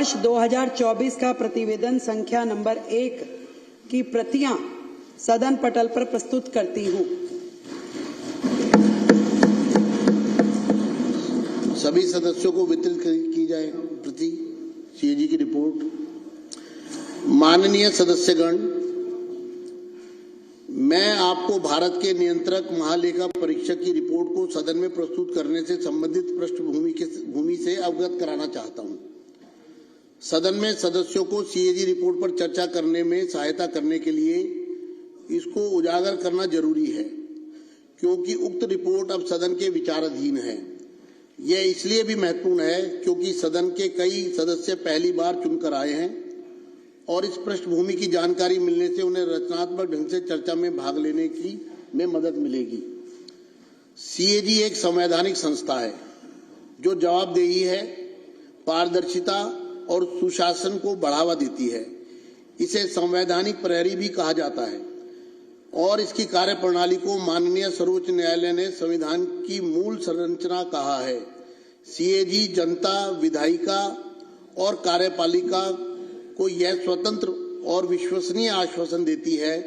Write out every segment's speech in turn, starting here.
वर्ष 2024 का प्रतिवेदन संख्या नंबर 1 की प्रतियां सदन पटल पर प्रस्तुत करती हूं। सभी सदस्यों को वितरित की जाए प्रति सीएजी की रिपोर्ट। माननीय सदस्यगण, मैं आपको भारत के नियंत्रक महालेखा परीक्षक की रिपोर्ट को सदन में प्रस्तुत करने से संबंधित पृष्ठभूमि से अवगत कराना चाहता हूं। सदन में सदस्यों को सीएजी रिपोर्ट पर चर्चा करने में सहायता करने के लिए इसको उजागर करना जरूरी है, क्योंकि उक्त रिपोर्ट अब सदन के विचाराधीन है। यह इसलिए भी महत्वपूर्ण है क्योंकि सदन के कई सदस्य पहली बार चुनकर आए हैं और इस पृष्ठभूमि की जानकारी मिलने से उन्हें रचनात्मक ढंग से चर्चा में भाग लेने में मदद मिलेगी। सीएजी एक संवैधानिक संस्था है जो जवाबदेही है, पारदर्शिता और सुशासन को बढ़ावा देती है। इसे संवैधानिक प्रहरी भी कहा जाता है और इसकी कार्यप्रणाली को माननीय सर्वोच्च न्यायालय ने संविधान की मूल संरचना कहा है। सीएजी जनता, विधायिका और कार्यपालिका को यह स्वतंत्र और विश्वसनीय आश्वासन देती है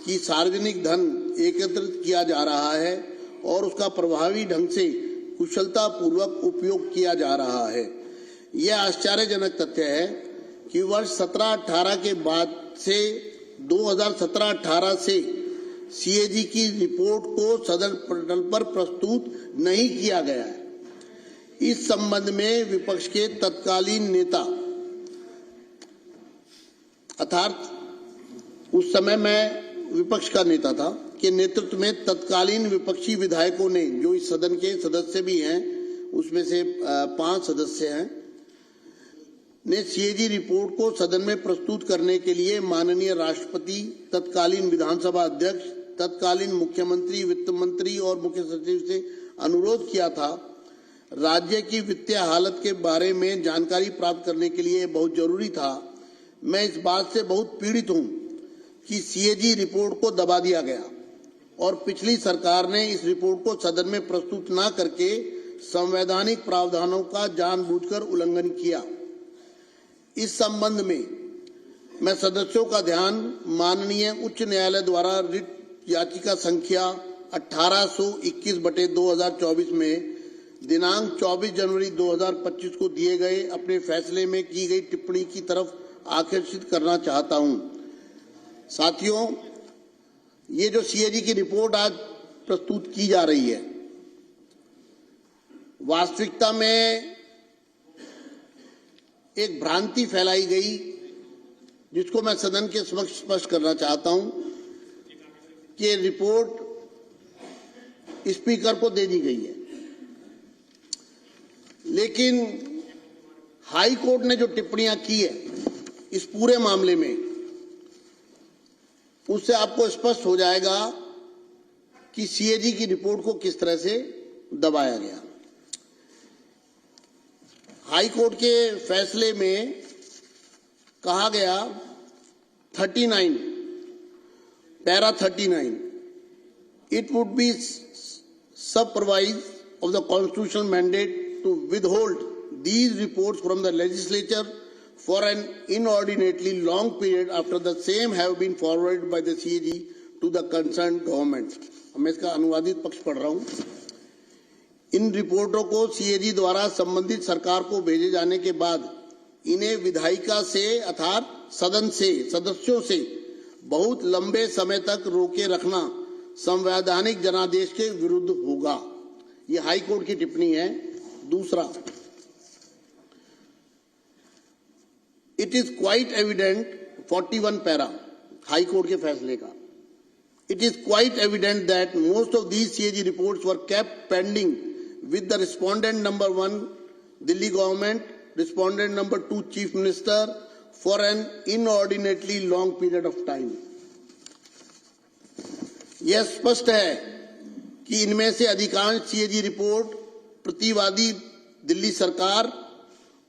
कि सार्वजनिक धन एकत्रित किया जा रहा है और उसका प्रभावी ढंग से कुशलता पूर्वक उपयोग किया जा रहा है। यह आश्चर्यजनक तथ्य है कि वर्ष 17-18 के बाद से 2017-18 से सीएजी की रिपोर्ट को सदन पटल पर प्रस्तुत नहीं किया गया है। इस संबंध में विपक्ष के तत्कालीन नेता, अर्थात उस समय मैं विपक्ष का नेता था, के नेतृत्व में तत्कालीन विपक्षी विधायकों ने, जो इस सदन के सदस्य भी हैं, उसमें से 5 सदस्य हैं, ने सीएजी रिपोर्ट को सदन में प्रस्तुत करने के लिए माननीय राष्ट्रपति, तत्कालीन विधानसभा अध्यक्ष, तत्कालीन मुख्यमंत्री, वित्त मंत्री और मुख्य सचिव से अनुरोध किया था। राज्य की वित्तीय हालत के बारे में जानकारी प्राप्त करने के लिए बहुत जरूरी था। मैं इस बात से बहुत पीड़ित हूं कि सीएजी रिपोर्ट को दबा दिया गया और पिछली सरकार ने इस रिपोर्ट को सदन में प्रस्तुत न करके संवैधानिक प्रावधानों का जानबूझकर उल्लंघन किया। इस संबंध में मैं सदस्यों का ध्यान माननीय उच्च न्यायालय द्वारा रिट याचिका संख्या 1821/2024 में दिनांक 24 जनवरी 2025 को दिए गए अपने फैसले में की गई टिप्पणी की तरफ आकर्षित करना चाहता हूं। साथियों, ये जो सीएजी की रिपोर्ट आज प्रस्तुत की जा रही है, वास्तविकता में एक भ्रांति फैलाई गई, जिसको मैं सदन के समक्ष स्पष्ट करना चाहता हूं कि रिपोर्ट स्पीकर को दे दी गई है, लेकिन हाई कोर्ट ने जो टिप्पणियां की है इस पूरे मामले में, उससे आपको स्पष्ट हो जाएगा कि सीएजी की रिपोर्ट को किस तरह से दबाया गया। हाई कोर्ट के फैसले में कहा गया 39, para 39, it would be supervised of the constitutional mandate to withhold these reports from the legislature for an inordinately long period after the same have been forwarded by the CAG to the concerned government। मैं इसका अनुवादित पक्ष पढ़ रहा हूं। इन रिपोर्टों को CAG द्वारा संबंधित सरकार को भेजे जाने के बाद इन्हें विधायिका से अर्थात सदन से सदस्यों से बहुत लंबे समय तक रोके रखना संवैधानिक जनादेश के विरुद्ध होगा। ये हाई कोर्ट की टिप्पणी है। दूसरा, it is quite evident, 41 para high court के फैसले का, it is quite evident that most of these CAG reports were kept pending with the respondent number 1 Delhi government, respondent number 2 Chief Minister for an inordinately long period of time। यह स्पष्ट है कि इनमें से अधिकांश CAG रिपोर्ट प्रतिवादी दिल्ली सरकार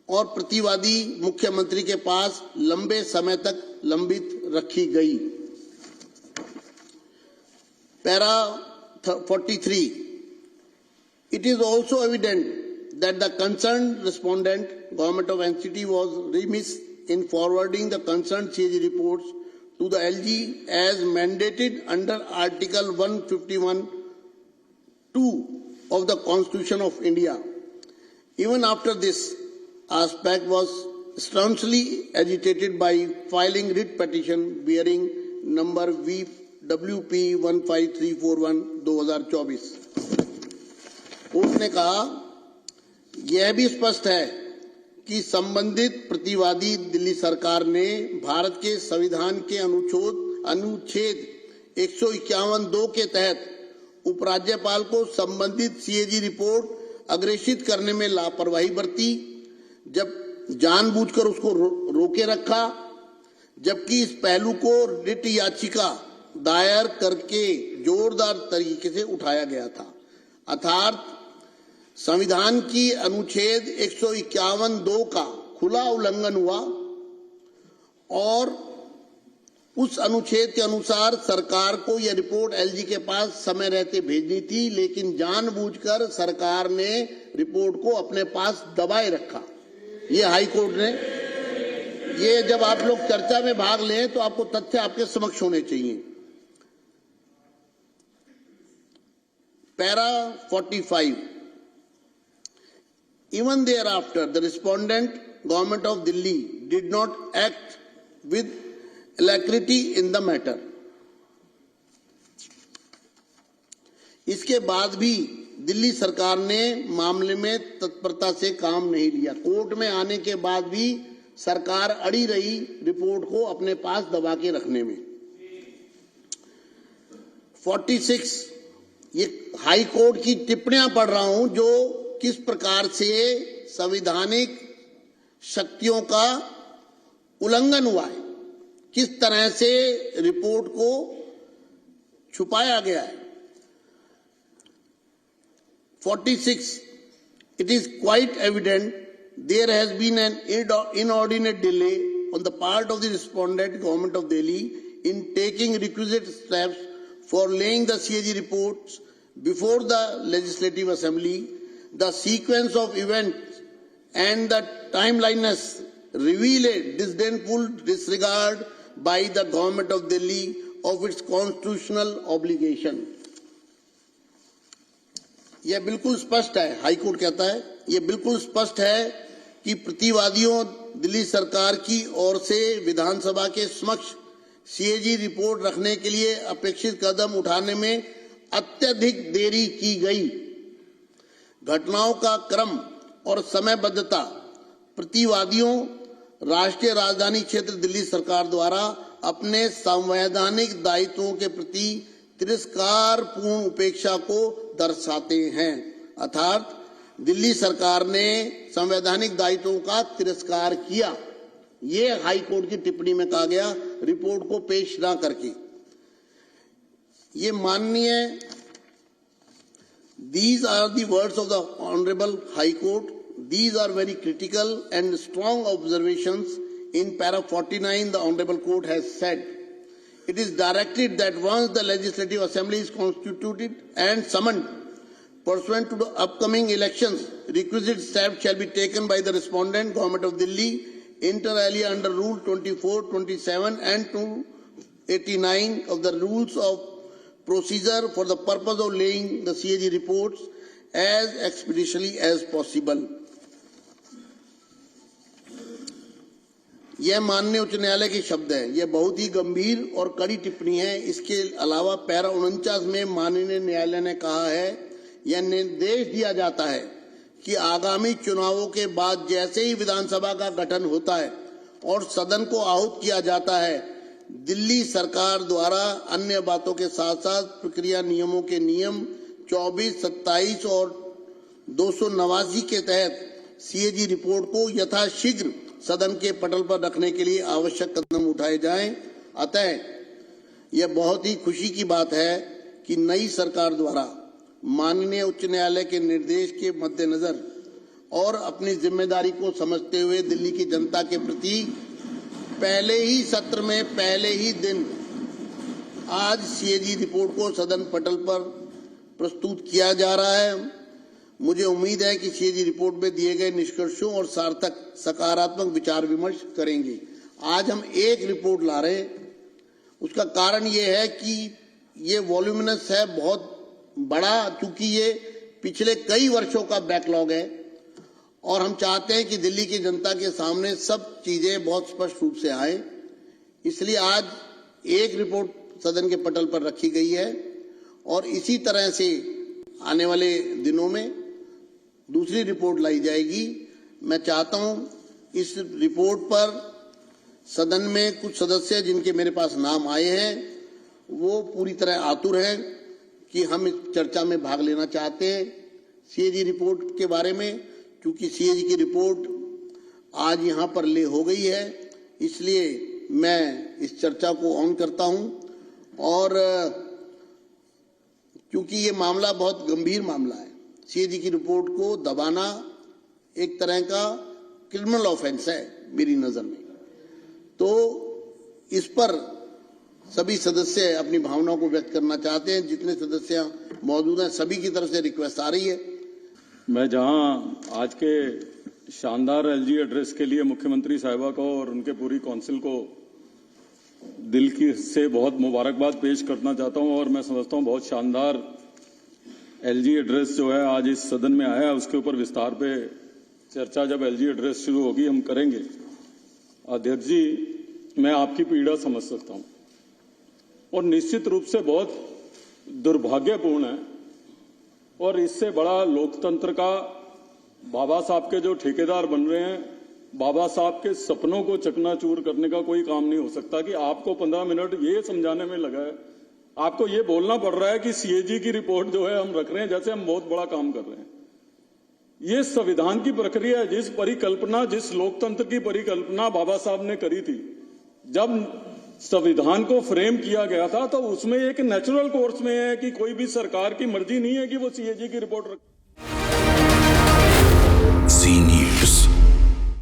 और प्रतिवादी मुख्यमंत्री के पास लंबे समय तक लंबित रखी गई। Para 43, it is also evident that the concerned respondent, Government of NCT, was remiss in forwarding the concerned CAG reports to the LG as mandated under Article 151(2) of the Constitution of India. Even after this aspect was staunchly agitated by filing writ petition bearing number WP 15341/2024। Court ने कहा, यह भी स्पष्ट है कि संबंधित प्रतिवादी दिल्ली सरकार ने भारत के संविधान के अनुच्छेद 151(2) के तहत उपराज्यपाल को संबंधित सीएजी रिपोर्ट अग्रेषित करने में लापरवाही बरती, जब जानबूझकर उसको रोके रखा, जबकि इस पहलू को रिट याचिका दायर करके जोरदार तरीके से उठाया गया था। अर्थात संविधान की अनुच्छेद 151(2) का खुला उल्लंघन हुआ और उस अनुच्छेद के अनुसार सरकार को यह रिपोर्ट एलजी के पास समय रहते भेजनी थी, लेकिन जानबूझकर सरकार ने रिपोर्ट को अपने पास दबाए रखा। ये हाई कोर्ट ने, ये जब आप लोग चर्चा में भाग लें तो आपको तथ्य आपके समक्ष होने चाहिए। Para 45, even thereafter the respondent Government of Delhi did not act with alacrity in the matter। इसके बाद भी दिल्ली सरकार ने मामले में तत्परता से काम नहीं लिया। कोर्ट में आने के बाद भी सरकार अड़ी रही रिपोर्ट को अपने पास दबा के रखने में। 46, ये हाई कोर्ट की टिप्पणियां पढ़ रहा हूं जो किस प्रकार से संवैधानिक शक्तियों का उल्लंघन हुआ है, किस तरह से रिपोर्ट को छुपाया गया है। 46, it is quite evident there has been an inordinate delay on the part of the respondent Government of Delhi in taking requisite steps for laying the CAG reports before the Legislative Assembly. The sequence of events and the timeliness reveal a disdainful disregard by the Government of Delhi of its constitutional obligation। यह बिल्कुल स्पष्ट है, high court कहता है, यह बिल्कुल स्पष्ट है कि प्रतिवादियों दिल्ली सरकार की ओर से विधानसभा के समक्ष सीएजी रिपोर्ट रखने के लिए अपेक्षित कदम उठाने में अत्यधिक देरी की गई। घटनाओं का क्रम और समयबद्धता प्रतिवादियों राष्ट्रीय राजधानी क्षेत्र दिल्ली सरकार द्वारा अपने संवैधानिक दायित्वों के प्रति तिरस्कारपूर्ण उपेक्षा को दर्शाते हैं। अर्थात दिल्ली सरकार ने संवैधानिक दायित्वों का तिरस्कार किया, ये हाई कोर्ट की टिप्पणी में कहा गया रिपोर्ट को पेश ना करके। ये माननीय, these are the words of the Honorable High Court. These are very critical and strong observations. In para 49, the Honorable Court has said, it is directed that once the Legislative Assembly is constituted and summoned, pursuant to the upcoming elections, requisite steps shall be taken by the respondent, Government of Delhi, inter alia under Rule 24, 27 and 289 of the Rules of Procedure for the purpose of laying the CAG reports as expeditiously as possible। यह माननीय उच्च न्यायालय के शब्द हैं। यह बहुत ही गंभीर और कड़ी टिप्पणी है। इसके अलावा पैरा 49 में माननीय न्यायालय ने कहा है, यह निर्देश दिया जाता है कि आगामी चुनावों के बाद जैसे ही विधानसभा का गठन होता है और सदन को आहूत किया जाता है, दिल्ली सरकार द्वारा अन्य बातों के साथ साथ प्रक्रिया नियमों के नियम 24, 27 और 289 के तहत सीएजी रिपोर्ट को यथाशीघ्र सदन के पटल पर रखने के लिए आवश्यक कदम उठाए जाएं। अतः यह बहुत ही खुशी की बात है कि नई सरकार द्वारा माननीय उच्च न्यायालय के निर्देश के मद्देनजर और अपनी जिम्मेदारी को समझते हुए दिल्ली की जनता के प्रति पहले ही सत्र में पहले ही दिन आज सीएजी रिपोर्ट को सदन पटल पर प्रस्तुत किया जा रहा है। मुझे उम्मीद है कि सीएजी रिपोर्ट में दिए गए निष्कर्षों और सार्थक सकारात्मक विचार विमर्श करेंगे। आज हम एक रिपोर्ट ला रहे हैं, उसका कारण ये है कि ये वॉल्यूमिनस है, बहुत बड़ा, चूंकि ये पिछले कई वर्षों का बैकलॉग है और हम चाहते हैं कि दिल्ली की जनता के सामने सब चीजें बहुत स्पष्ट रूप से आए। इसलिए आज एक रिपोर्ट सदन के पटल पर रखी गई है और इसी तरह से आने वाले दिनों में दूसरी रिपोर्ट लाई जाएगी। मैं चाहता हूं इस रिपोर्ट पर सदन में कुछ सदस्य जिनके मेरे पास नाम आए हैं वो पूरी तरह आतुर हैं कि हम इस चर्चा में भाग लेना चाहते हैं सीएजी रिपोर्ट के बारे में। क्योंकि सीएजी की रिपोर्ट आज यहां पर ले हो गई है, इसलिए मैं इस चर्चा को ऑन करता हूं। और क्योंकि ये मामला बहुत गंभीर मामला है, सीएजी की रिपोर्ट को दबाना एक तरह का क्रिमिनल ऑफेंस है मेरी नजर में, तो इस पर सभी सदस्य अपनी भावनाओं को व्यक्त करना चाहते हैं। जितने सदस्य मौजूद हैं सभी की तरफ से रिक्वेस्ट आ रही है। मैं जहां आज के शानदार एलजी एड्रेस के लिए मुख्यमंत्री साहिबा को और उनके पूरी काउंसिल को दिल की से बहुत मुबारकबाद पेश करना चाहता हूं और मैं समझता हूं बहुत शानदार एलजी एड्रेस जो है आज इस सदन में आया है, उसके ऊपर विस्तार पे चर्चा जब एलजी एड्रेस शुरू होगी हम करेंगे। अध्यक्ष जी, मैं आपकी पीड़ा समझ सकता हूं और निश्चित रूप से बहुत दुर्भाग्यपूर्ण है और इससे बड़ा लोकतंत्र का बाबा साहब के जो ठेकेदार बन रहे हैं, बाबा साहब के सपनों को चकनाचूर करने का कोई काम नहीं हो सकता कि आपको 15 मिनट ये समझाने में लगा है, आपको ये बोलना पड़ रहा है कि सीएजी की रिपोर्ट जो है हम रख रहे हैं जैसे हम बहुत बड़ा काम कर रहे हैं। ये संविधान की प्रक्रिया है, जिस लोकतंत्र की परिकल्पना बाबा साहब ने करी थी, जब संविधान को फ्रेम किया गया था तो उसमें एक नेचुरल कोर्स में है कि कोई भी सरकार की मर्जी नहीं है कि वो सीएजी की रिपोर्ट रखे।